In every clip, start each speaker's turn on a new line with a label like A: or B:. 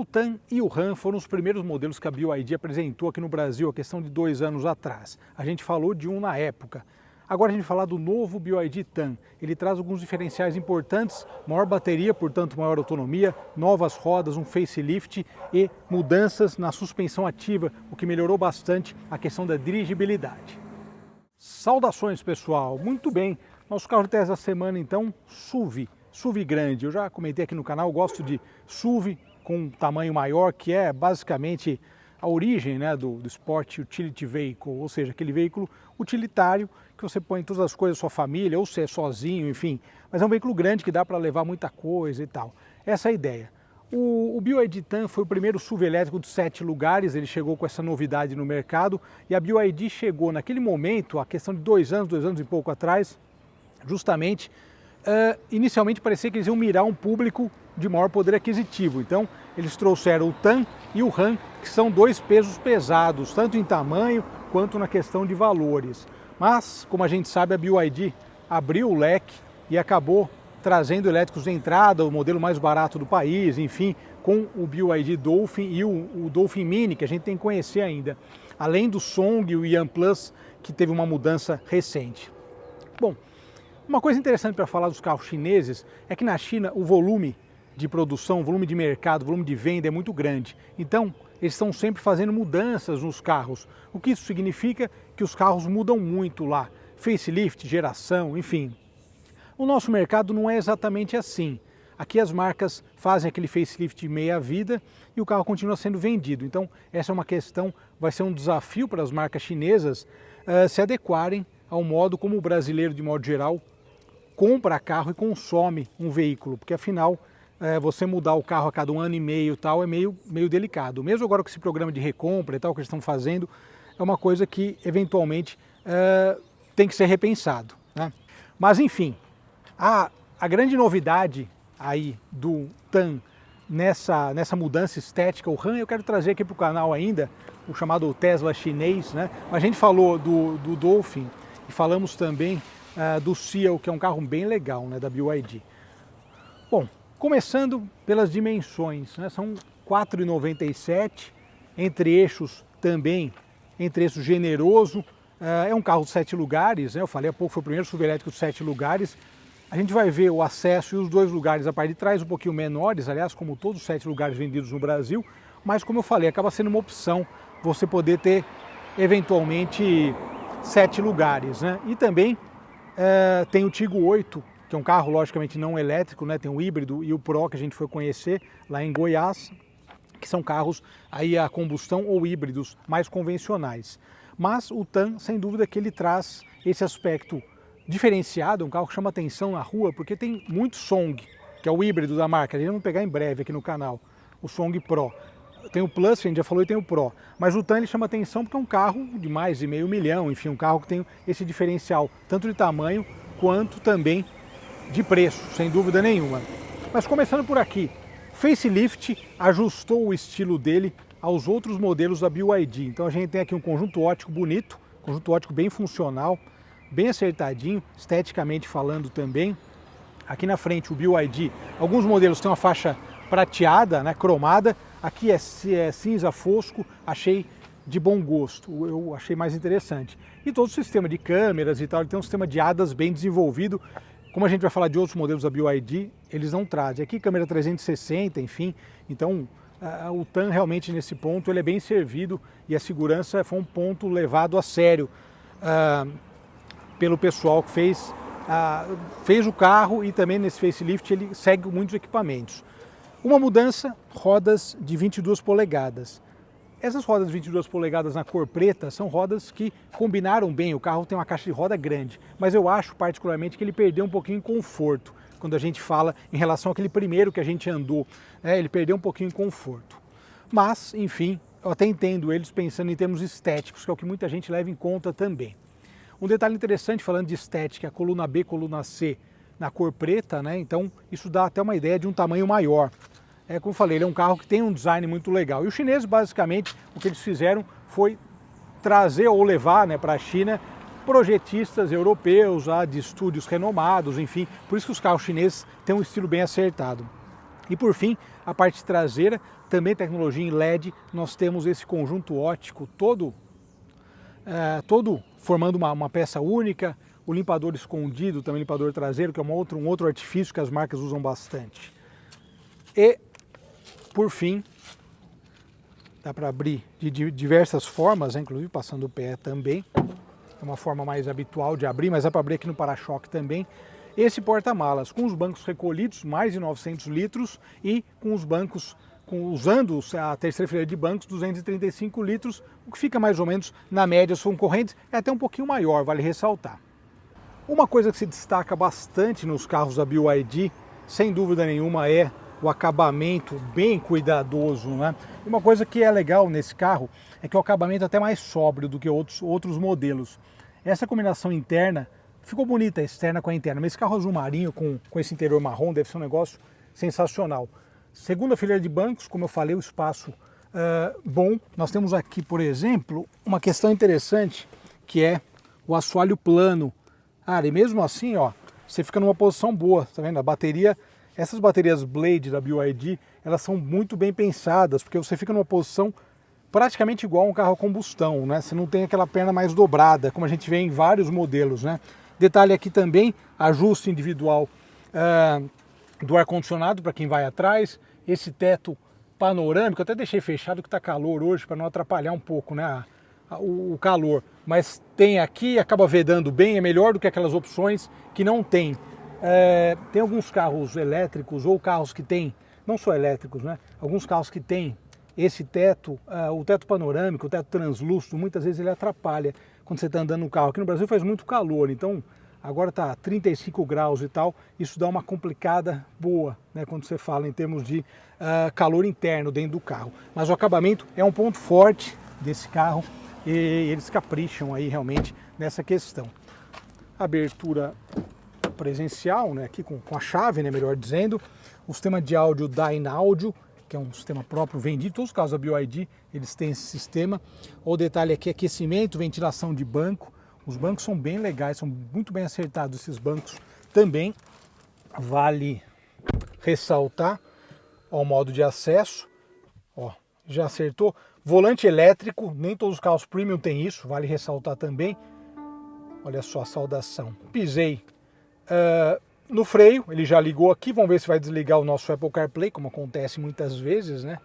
A: O Tan e o Han foram os primeiros modelos que a BYD apresentou aqui no Brasil, a questão de 2 anos atrás. A gente falou de um na época. Agora a gente vai falar do novo BYD Tan. Ele traz alguns diferenciais importantes, maior bateria, portanto maior autonomia, novas rodas, um facelift e mudanças na suspensão ativa, o que melhorou bastante a questão da dirigibilidade. Saudações pessoal, muito bem, nosso carro de teste da semana então, SUV grande. Eu já comentei aqui no canal, eu gosto de SUV com um tamanho maior, que é basicamente a origem, né, do Sport Utility Vehicle, ou seja, aquele veículo utilitário que você põe todas as coisas da sua família, ou se é sozinho, enfim. Mas é um veículo grande que dá para levar muita coisa e tal. Essa é a ideia. O BYD Tan foi o primeiro SUV elétrico de 7 lugares, ele chegou com essa novidade no mercado e a BYD chegou naquele momento, a questão de 2 anos e pouco atrás, justamente, inicialmente parecia que eles iam mirar um público de maior poder aquisitivo. Então eles trouxeram o Tan e o Han, que são 2 pesos pesados, tanto em tamanho quanto na questão de valores. Mas, como a gente sabe, a BYD abriu o leque e acabou trazendo elétricos de entrada, o modelo mais barato do país, enfim, com o BYD Dolphin e o Dolphin Mini, que a gente tem que conhecer ainda, além do Song e o Yan Plus, que teve uma mudança recente. Bom, uma coisa interessante para falar dos carros chineses é que na China o volume de produção, o volume de mercado, o volume de venda é muito grande. Então, eles estão sempre fazendo mudanças nos carros. O que isso significa? Que os carros mudam muito lá. Facelift, geração, enfim. O nosso mercado não é exatamente assim. Aqui as marcas fazem aquele facelift meia-vida e o carro continua sendo vendido. Então, essa é uma questão, vai ser um desafio para as marcas chinesas se adequarem ao modo como o brasileiro, de modo geral, compra carro e consome um veículo, porque afinal você mudar o carro a cada 1 ano e meio tal é meio delicado. Mesmo agora com esse programa de recompra e tal que eles estão fazendo, é uma coisa que eventualmente tem que ser repensado, né? Mas enfim, a grande novidade aí do Tan nessa mudança estética, o Han, eu quero trazer aqui para o canal ainda, o chamado Tesla chinês, né? A gente falou do Dolphin e falamos também do Seal, que é um carro bem legal, né, da BYD. Bom, começando pelas dimensões, né, são 4,97, entre eixos também, entre eixos generoso, é um carro de 7 lugares, né, eu falei há pouco, foi o primeiro SUV elétrico de 7 lugares. A gente vai ver o acesso e os 2 lugares a parte de trás um pouquinho menores, aliás, como todos os 7 lugares vendidos no Brasil, mas como eu falei, acaba sendo uma opção você poder ter eventualmente 7 lugares, né? E também tem o Tiggo 8, que é um carro logicamente não elétrico, né? Tem o híbrido e o Pro que a gente foi conhecer lá em Goiás, que são carros aí a combustão ou híbridos mais convencionais. Mas o Tan, sem dúvida que ele traz esse aspecto diferenciado, um carro que chama atenção na rua, porque tem muito Song, que é o híbrido da marca, a gente vai pegar em breve aqui no canal, o Song Pro. Tem o Plus, que a gente já falou, e tem o Pro. Mas o Tan ele chama atenção porque é um carro de mais de meio milhão, enfim, um carro que tem esse diferencial, tanto de tamanho quanto também de preço, sem dúvida nenhuma. Mas começando por aqui, facelift ajustou o estilo dele aos outros modelos da BYD. Então a gente tem aqui um conjunto óptico bonito, conjunto óptico bem funcional, bem acertadinho, esteticamente falando também. Aqui na frente o BYD, alguns modelos têm uma faixa prateada, né, cromada, aqui é cinza fosco, achei de bom gosto, eu achei mais interessante. E todo o sistema de câmeras e tal, ele tem um sistema de ADAS bem desenvolvido. Como a gente vai falar de outros modelos da BYD, eles não trazem. Aqui câmera 360, enfim, então o Tan realmente nesse ponto ele é bem servido e a segurança foi um ponto levado a sério pelo pessoal que fez o carro e também nesse facelift ele segue muitos equipamentos. Uma mudança, rodas de 22 polegadas. Essas rodas de 22 polegadas na cor preta são rodas que combinaram bem, o carro tem uma caixa de roda grande, mas eu acho particularmente que ele perdeu um pouquinho em conforto, quando a gente fala em relação àquele primeiro que a gente andou, ele perdeu um pouquinho em conforto. Mas, enfim, eu até entendo eles pensando em termos estéticos, que é o que muita gente leva em conta também. Um detalhe interessante falando de estética, a coluna B, coluna C na cor preta, né? Então isso dá até uma ideia de um tamanho maior. Como eu falei, ele é um carro que tem um design muito legal. E os chineses, basicamente, o que eles fizeram foi trazer ou levar, né, para a China projetistas europeus, de estúdios renomados, enfim. Por isso que os carros chineses têm um estilo bem acertado. E por fim, a parte traseira, também tecnologia em LED, nós temos esse conjunto óptico todo formando uma peça única, o limpador escondido, também limpador traseiro, que é um outro artifício que as marcas usam bastante. E, por fim, dá para abrir de diversas formas, né? Inclusive passando o pé também. É uma forma mais habitual de abrir, mas dá para abrir aqui no para-choque também. Esse porta-malas com os bancos recolhidos, mais de 900 litros, e com os bancos, usando a terceira fileira de bancos, 235 litros, o que fica mais ou menos na média dos concorrentes, é até um pouquinho maior, vale ressaltar. Uma coisa que se destaca bastante nos carros da BYD, sem dúvida nenhuma, é o acabamento bem cuidadoso, né? E uma coisa que é legal nesse carro é que o acabamento é até mais sóbrio do que outros modelos. Essa combinação interna ficou bonita, a externa com a interna, mas esse carro azul marinho com esse interior marrom deve ser um negócio sensacional. Segunda fileira de bancos, como eu falei, o espaço bom. Nós temos aqui, por exemplo, uma questão interessante, que é o assoalho plano. E mesmo assim, ó, você fica numa posição boa, tá vendo? A bateria, essas baterias Blade da BYD, elas são muito bem pensadas, porque você fica numa posição praticamente igual a um carro a combustão, né? Você não tem aquela perna mais dobrada, como a gente vê em vários modelos, né? Detalhe aqui também, ajuste individual do ar-condicionado para quem vai atrás, esse teto panorâmico, eu até deixei fechado que está calor hoje para não atrapalhar um pouco, né, o calor, mas tem aqui, acaba vedando bem, é melhor do que aquelas opções que não tem. Tem alguns carros elétricos ou carros que tem, não só elétricos, né, alguns carros que tem esse teto, o teto panorâmico, o teto translúcido, muitas vezes ele atrapalha quando você está andando no carro. Aqui no Brasil faz muito calor, então agora está 35 graus e tal, isso dá uma complicada boa, né, quando você fala em termos de calor interno dentro do carro. Mas o acabamento é um ponto forte desse carro e eles capricham aí realmente nessa questão. Abertura presencial, né, aqui com a chave, né, melhor dizendo. O sistema de áudio Dynaudio, que é um sistema próprio vendido, todos os carros da BYD eles têm esse sistema. O detalhe aqui é aquecimento, ventilação de banco. Os bancos são bem legais, são muito bem acertados esses bancos também. Vale ressaltar o modo de acesso, ó, já acertou. Volante elétrico, nem todos os carros premium têm isso, vale ressaltar também. Olha só a saudação. Pisei no freio, ele já ligou aqui, vamos ver se vai desligar o nosso Apple CarPlay, como acontece muitas vezes, né?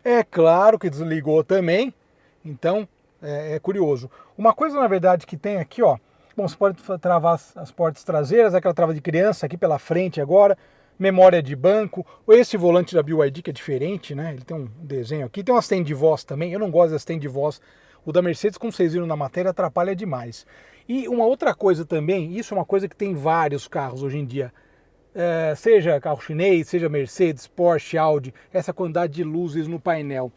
A: É claro que desligou também, então é curioso. Uma coisa, na verdade, que tem aqui, ó, bom, você pode travar as portas traseiras, aquela trava de criança aqui pela frente agora, memória de banco, esse volante da BYD que é diferente, né? Ele tem um desenho aqui, tem uma assistente de voz também, eu não gosto da assistente de voz, o da Mercedes, como vocês viram na matéria, atrapalha demais. E uma outra coisa também, isso é uma coisa que tem vários carros hoje em dia, seja carro chinês, seja Mercedes, Porsche, Audi, essa quantidade de luzes no painel.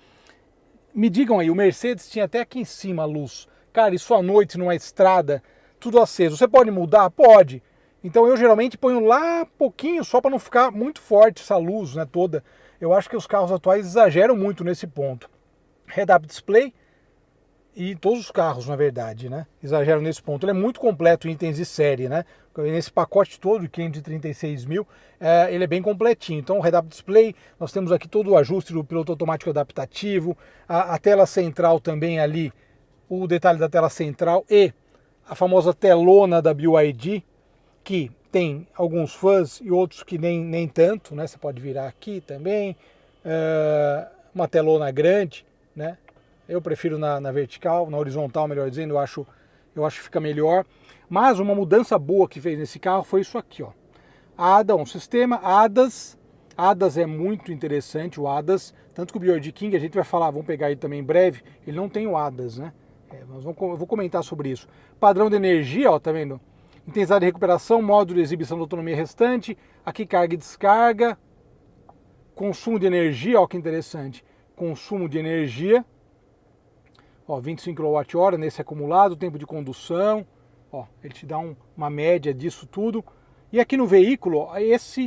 A: Me digam aí, o Mercedes tinha até aqui em cima a luz. Cara, isso à noite numa estrada, tudo aceso. Você pode mudar? Pode. Então eu geralmente ponho lá pouquinho, só para não ficar muito forte essa luz, né, toda. Eu acho que os carros atuais exageram muito nesse ponto. Head-up display, e todos os carros, na verdade, né, exageram nesse ponto. Ele é muito completo em itens de série, né? Nesse pacote todo de 536 mil, ele é bem completinho. Então, o head-up display, nós temos aqui todo o ajuste do piloto automático adaptativo, a tela central também ali, o detalhe da tela central e a famosa telona da BYD, que tem alguns fãs e outros que nem tanto, né? Você pode virar aqui também, uma telona grande, né? Eu prefiro na vertical, na horizontal, melhor dizendo, eu acho que fica melhor. Mas uma mudança boa que fez nesse carro foi isso aqui, ó. Um sistema ADAS. ADAS é muito interessante, o ADAS, tanto que o BYD King, a gente vai falar, vamos pegar ele também em breve, ele não tem o ADAS, né? Eu vou comentar sobre isso. Padrão de energia, ó, tá vendo? Intensidade de recuperação, modo de exibição da autonomia restante, aqui carga e descarga, consumo de energia, ó que interessante, consumo de energia, ó, 25 kWh nesse acumulado, tempo de condução, ó, ele te dá uma média disso tudo. E aqui no veículo, ó,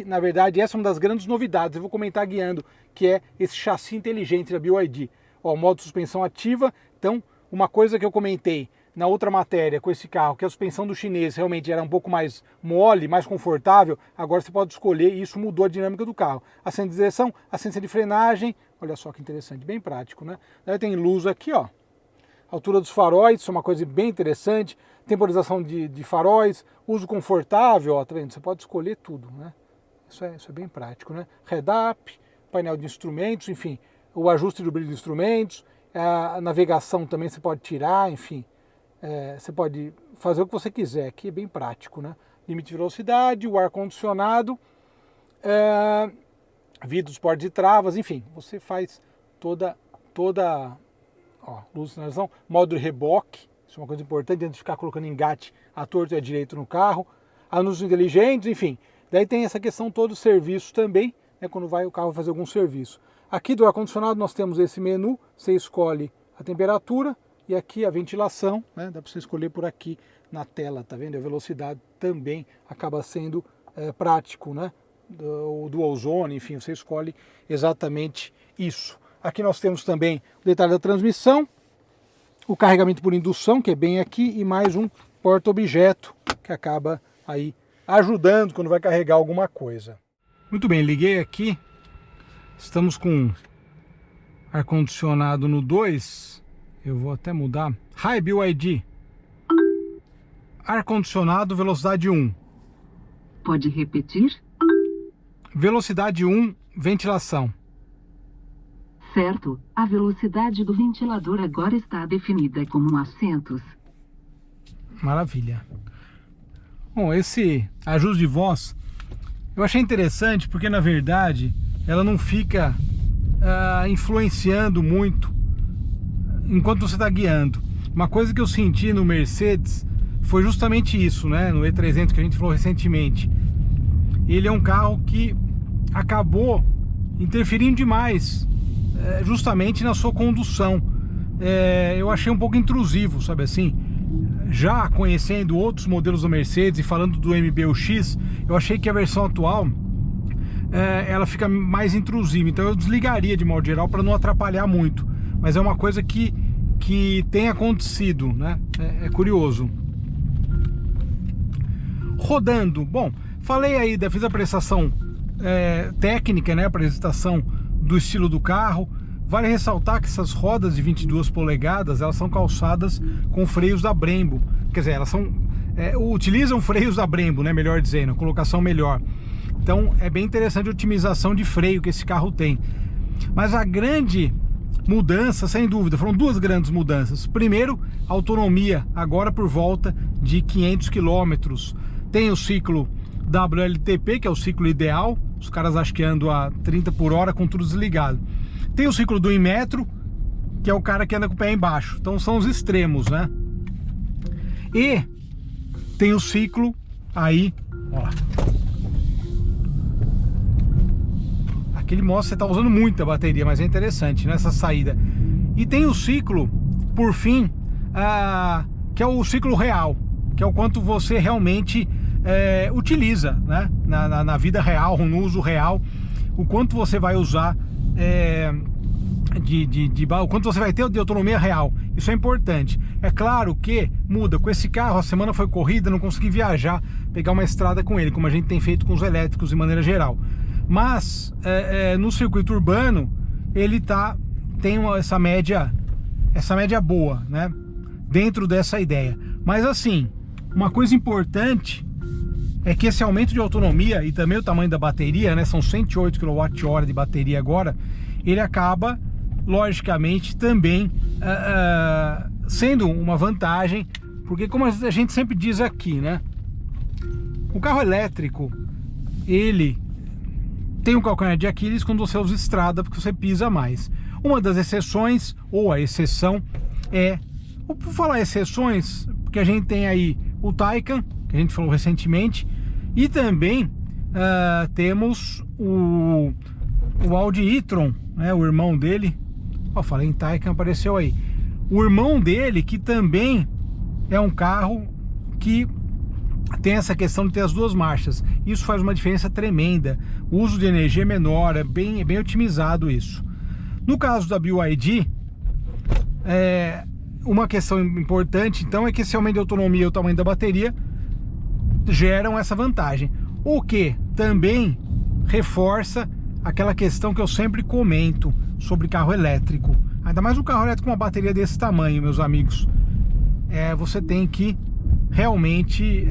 A: na verdade, essa é uma das grandes novidades, eu vou comentar guiando, que é esse chassi inteligente da BYD. Ó, modo de suspensão ativa, então, uma coisa que eu comentei, na outra matéria com esse carro, que a suspensão do chinês realmente era um pouco mais mole, mais confortável, agora você pode escolher e isso mudou a dinâmica do carro. Assistência de direção, assistência de frenagem, olha só que interessante, bem prático, né? Daí tem luz aqui, ó, altura dos faróis, isso é uma coisa bem interessante, temporização de faróis, uso confortável, ó, tá vendo? Você pode escolher tudo, né? Isso é bem prático, né? Head-up, painel de instrumentos, enfim, o ajuste do brilho de instrumentos, a navegação também você pode tirar, enfim. Você pode fazer o que você quiser, aqui é bem prático, né? Limite de velocidade, o ar-condicionado, vidros, portas e travas, enfim, você faz toda ó, luz de sinalização, modo de reboque, isso é uma coisa importante, antes de ficar colocando engate à torta e à direita no carro, anúncios inteligentes, enfim. Daí tem essa questão toda dos serviços também, né, quando vai o carro fazer algum serviço. Aqui do ar-condicionado nós temos esse menu, você escolhe a temperatura, e aqui a ventilação, né? Dá para você escolher por aqui na tela, tá vendo? A velocidade também acaba sendo prático, né? O dual zone, enfim, você escolhe exatamente isso. Aqui nós temos também o detalhe da transmissão, o carregamento por indução, que é bem aqui, e mais um porta-objeto, que acaba aí ajudando quando vai carregar alguma coisa. Muito bem, liguei aqui, estamos com ar-condicionado no 2, eu vou até mudar. Hi BYD. Ar-condicionado, velocidade 1.
B: Pode repetir?
A: Velocidade 1, ventilação.
B: Certo, a velocidade do ventilador agora está definida como assentos.
A: Maravilha. Bom, esse ajuste de voz eu achei interessante porque na verdade ela não fica influenciando muito enquanto você está guiando. Uma coisa que eu senti no Mercedes foi justamente isso, né? No E300 que a gente falou recentemente. Ele é um carro que acabou interferindo demais justamente na sua condução. Eu achei um pouco intrusivo, sabe assim? Já conhecendo outros modelos da Mercedes e falando do MBUX, eu achei que a versão atual ela fica mais intrusiva. Então eu desligaria de modo geral para não atrapalhar muito. Mas é uma coisa que tem acontecido, né? É curioso. Rodando, bom, falei aí, fiz a prestação técnica, né? A apresentação do estilo do carro. Vale ressaltar que essas rodas de 22 polegadas, elas são calçadas com freios da Brembo. Quer dizer, elas são utilizam freios da Brembo, né? Melhor dizendo, colocação melhor. Então é bem interessante a otimização de freio que esse carro tem. Mas a grande mudança, sem dúvida, foram duas grandes mudanças. Primeiro, a autonomia, agora por volta de 500 km. Tem o ciclo WLTP, que é o ciclo ideal. Os caras acham que andam a 30 por hora com tudo desligado. Tem o ciclo do Inmetro, que é o cara que anda com o pé embaixo. Então são os extremos, né? E tem o ciclo aí, ó. Aqui ele mostra que você está usando muita bateria, mas é interessante nessa saída. E tem o ciclo, por fim, que é o ciclo real, que é o quanto você realmente utiliza, né? Na vida real, no uso real, o quanto você vai usar o quanto você vai ter de autonomia real. Isso é importante. É claro que muda. Com esse carro, a semana foi corrida, não consegui viajar, pegar uma estrada com ele, como a gente tem feito com os elétricos de maneira geral. Mas no circuito urbano ele tem essa média boa, né? Dentro dessa ideia. Mas assim, uma coisa importante é que esse aumento de autonomia e também o tamanho da bateria, né? São 108 kWh de bateria agora. Ele acaba, logicamente, também sendo uma vantagem, porque como a gente sempre diz aqui, né? O carro elétrico, ele tem um calcanhar de Aquiles quando você usa estrada, porque você pisa mais. Uma das exceções, ou a exceção, por falar exceções, porque a gente tem aí o Taycan, que a gente falou recentemente, e também temos o Audi e-tron, né, o irmão dele. Ó, falei em Taycan, apareceu aí. O irmão dele, que também é um carro que tem essa questão de ter as duas marchas. Isso faz uma diferença tremenda. O uso de energia é menor, é bem otimizado isso. No caso da BYD, uma questão importante, então, é que esse aumento de autonomia e o tamanho da bateria geram essa vantagem. O que também reforça aquela questão que eu sempre comento sobre carro elétrico. Ainda mais um carro elétrico com uma bateria desse tamanho, meus amigos. Você tem que realmente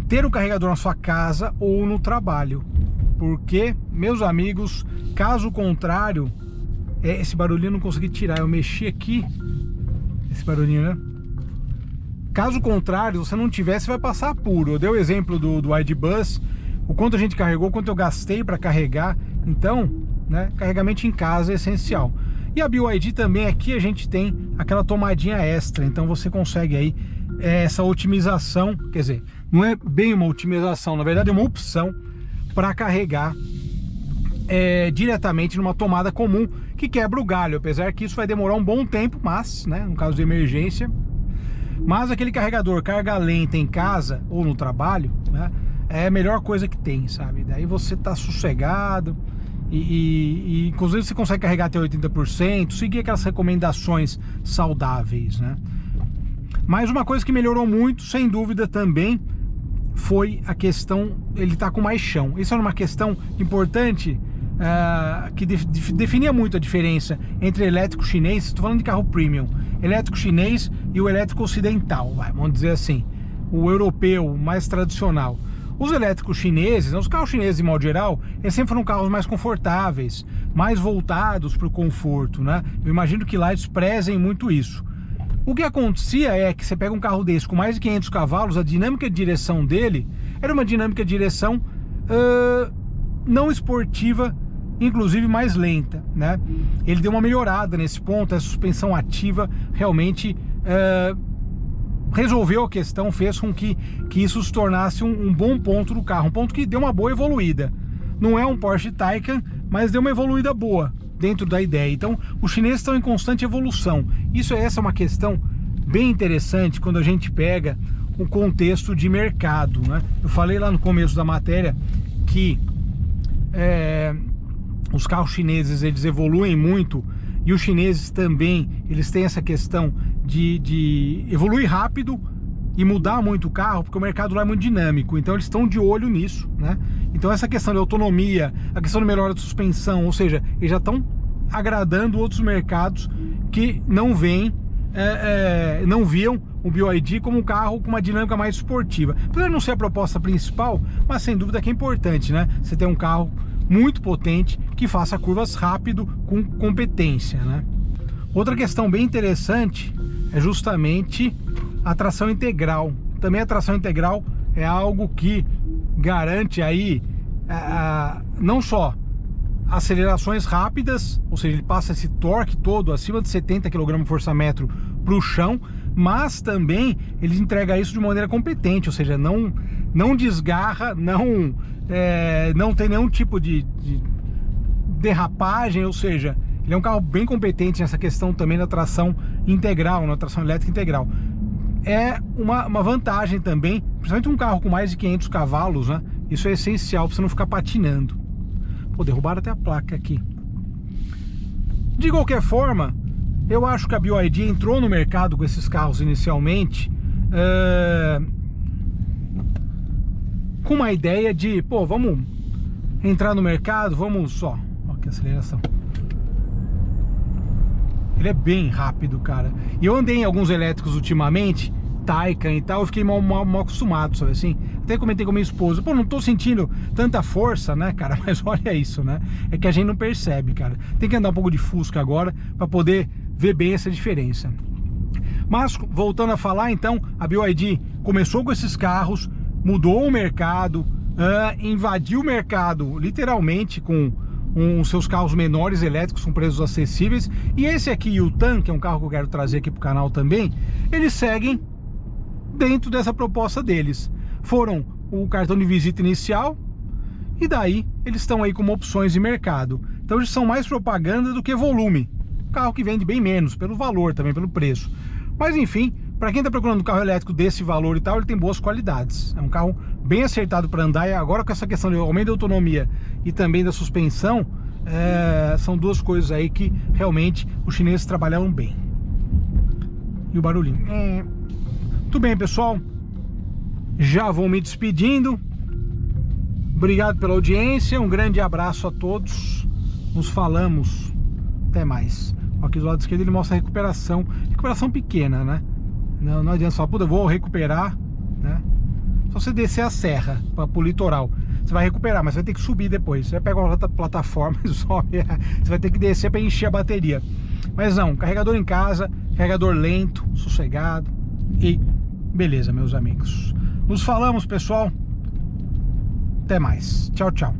A: ter um carregador na sua casa ou no trabalho. Porque, meus amigos, caso contrário... esse barulhinho eu não consegui tirar, eu mexi aqui. Esse barulhinho, né? Caso contrário, se você não tiver, você vai passar apuro. Eu dei o exemplo do ID Bus, o quanto a gente carregou, o quanto eu gastei para carregar. Então, né, carregamento em casa é essencial. E a BYD também, aqui a gente tem aquela tomadinha extra. Então você consegue aí essa otimização. Quer dizer, não é bem uma otimização, na verdade é uma opção para carregar diretamente numa tomada comum, que quebra o galho, apesar que isso vai demorar um bom tempo, mas, né, no caso de emergência. Mas aquele carregador carga lenta em casa ou no trabalho, né, é a melhor coisa que tem, sabe? Daí você tá sossegado e inclusive você consegue carregar até 80%, seguir aquelas recomendações saudáveis, né? Mas uma coisa que melhorou muito, sem dúvida também, foi a questão, ele tá com mais chão. Isso é uma questão importante, que definia muito a diferença entre elétrico chinês, estou falando de carro premium, elétrico chinês e o elétrico ocidental, vamos dizer assim, o europeu mais tradicional. Os elétricos chineses, os carros chineses de modo geral, eles sempre foram carros mais confortáveis, mais voltados para o conforto, né? Eu imagino que lá eles prezem muito isso. O que acontecia é que você pega um carro desse com mais de 500 cavalos, a dinâmica de direção dele era uma dinâmica de direção não esportiva, inclusive mais lenta, né? Ele deu uma melhorada nesse ponto, a suspensão ativa realmente resolveu a questão, fez com que isso se tornasse um bom ponto do carro, um ponto que deu uma boa evoluída. Não é um Porsche Taycan, mas deu uma evoluída boa dentro da ideia. Então, os chineses estão em constante evolução. Essa é uma questão bem interessante quando a gente pega o contexto de mercado, né? Eu falei lá no começo da matéria que os carros chineses, eles evoluem muito, e os chineses também, eles têm essa questão de evoluir rápido e mudar muito o carro, porque o mercado lá é muito dinâmico, então eles estão de olho nisso, né? Então essa questão de autonomia, a questão de melhora de suspensão, ou seja, eles já estão agradando outros mercados que não veem, não viam o BYD como um carro com uma dinâmica mais esportiva. Apesar de não ser a proposta principal, mas sem dúvida que é importante, né? Você ter um carro muito potente que faça curvas rápido com competência, né? Outra questão bem interessante é justamente a tração integral. Também a tração integral é algo que garante aí não só acelerações rápidas, ou seja, ele passa esse torque todo acima de 70 kgfm para o chão, mas também ele entrega isso de maneira competente, ou seja, não desgarra, não tem nenhum tipo de derrapagem, ou seja, ele é um carro bem competente nessa questão também da tração integral, na tração elétrica integral. É uma vantagem também, principalmente um carro com mais de 500 cavalos, né? Isso é essencial para você não ficar patinando. Pô, derrubaram até a placa aqui. De qualquer forma, eu acho que a BYD entrou no mercado com esses carros inicialmente com uma ideia de, pô, vamos entrar no mercado, vamos ó que aceleração. Ele é bem rápido, cara. E eu andei em alguns elétricos ultimamente, Taycan e tal, eu fiquei mal acostumado, sabe assim? Até comentei com minha esposa, pô, não tô sentindo tanta força, né, cara? Mas olha isso, né? É que a gente não percebe, cara. Tem que andar um pouco de Fusca agora para poder ver bem essa diferença. Mas, voltando a falar, então, a BYD começou com esses carros, mudou o mercado, invadiu o mercado, literalmente, com os seus carros menores elétricos com preços acessíveis. E esse aqui, o Tan, que é um carro que eu quero trazer aqui pro canal também, eles seguem dentro dessa proposta deles. Foram o cartão de visita inicial e daí eles estão aí como opções de mercado. Então eles são mais propaganda do que volume. Carro que vende bem menos, pelo valor também, pelo preço. Mas enfim, para quem está procurando um carro elétrico desse valor e tal, ele tem boas qualidades. É um carro bem acertado para andar, e agora com essa questão de aumento da autonomia e também da suspensão, São duas coisas aí que realmente os chineses trabalharam bem. E o barulhinho. Tudo bem, pessoal. Já vou me despedindo. Obrigado pela audiência. Um grande abraço a todos. Nos falamos. Até mais. Aqui do lado esquerdo ele mostra a recuperação. Recuperação pequena, né? Não adianta só, puta, eu vou recuperar, né? Só você descer a serra para o litoral. Você vai recuperar, mas você vai ter que subir depois. Você vai pegar uma plataforma e sobe. Você vai ter que descer para encher a bateria. Mas não, carregador em casa, carregador lento, sossegado. E beleza, meus amigos. Nos falamos, pessoal. Até mais. Tchau, tchau.